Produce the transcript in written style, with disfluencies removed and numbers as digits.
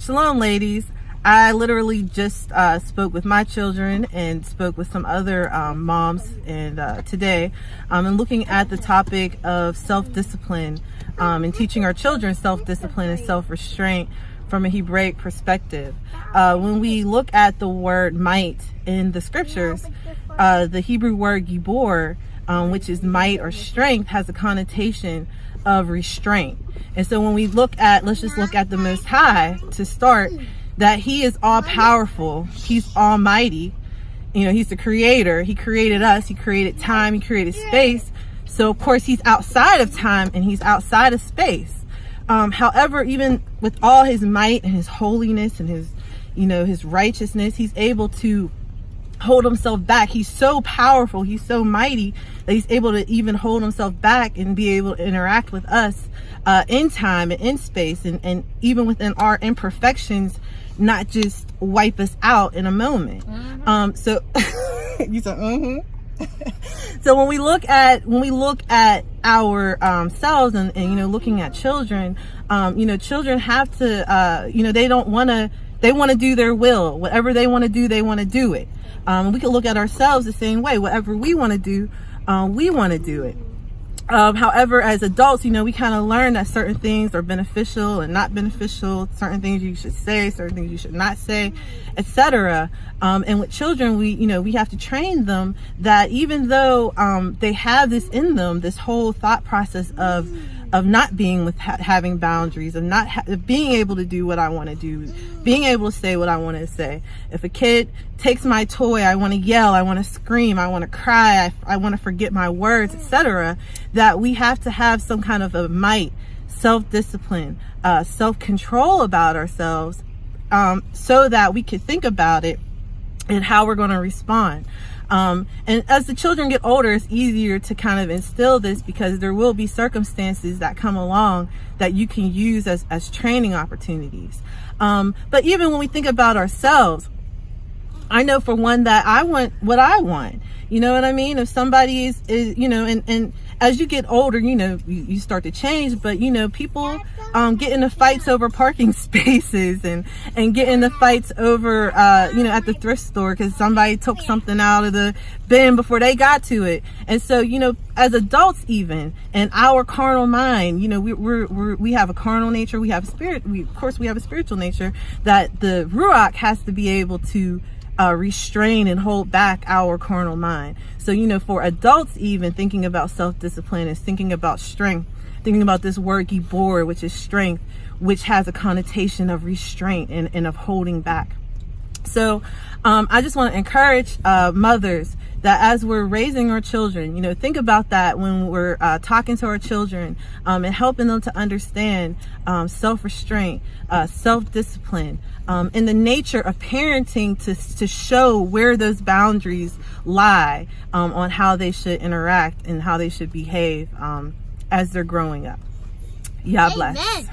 Shalom, ladies. I literally just spoke with my children and spoke with some other moms and today and looking at the topic of self-discipline and teaching our children self-discipline and self-restraint from a Hebraic perspective. When we look at the word might in the scriptures, the Hebrew word gibbor, which is might or strength, has a connotation of restraint. And so when we look at, let's just look at the Most High to start, that he is all powerful, he's almighty, you know, he's the creator, he created us, he created time, he created space. So of course he's outside of time and he's outside of space. However, even with all his might and his holiness and his, you know, his righteousness, he's able to hold himself back. He's so powerful, he's so mighty that he's able to even hold himself back and be able to interact with us in time and in space, and even within our imperfections, not just wipe us out in a moment. So you said so when we look at our selves and you know, looking at children, you know, children have to you know, they want to do their will. Whatever they want to do, they want to do it. We can look at ourselves the same way. Whatever we want to do, we want to do it. However, as adults, you know, we kind of learn that certain things are beneficial and not beneficial, certain things you should say, certain things you should not say, etc. And with children, we have to train them that even though they have this in them, this whole thought process of not being with having boundaries, of not being able to do what I want to do, being able to say what I want to say. If a kid takes my toy, I want to yell, I want to scream, I want to cry, I want to forget my words, etc. That we have to have some kind of a might, self-discipline, self-control about ourselves, so that we can think about it and how we're going to respond. And as the children get older, it's easier to kind of instill this, because there will be circumstances that come along that you can use as training opportunities. But even when we think about ourselves, I know for one that I want what I want. You know what I mean? If somebody is you know, and as you get older, you know, you start to change, but you know, people get into fights over parking spaces and get into fights over you know, at the thrift store because somebody took something out of the bin before they got to it. And so, you know, as adults, even in our carnal mind, you know, we have a carnal nature, we have a spirit, of course we have a spiritual nature, that the ruach has to be able to restrain and hold back our carnal mind. So, you know, for adults, even thinking about self-discipline is thinking about strength, thinking about this word gibbor, which is strength, which has a connotation of restraint and of holding back. So I just want to encourage mothers that as we're raising our children, you know, think about that when we're talking to our children and helping them to understand self-restraint, self-discipline, and the nature of parenting to show where those boundaries lie on how they should interact and how they should behave as they're growing up. Yah bless.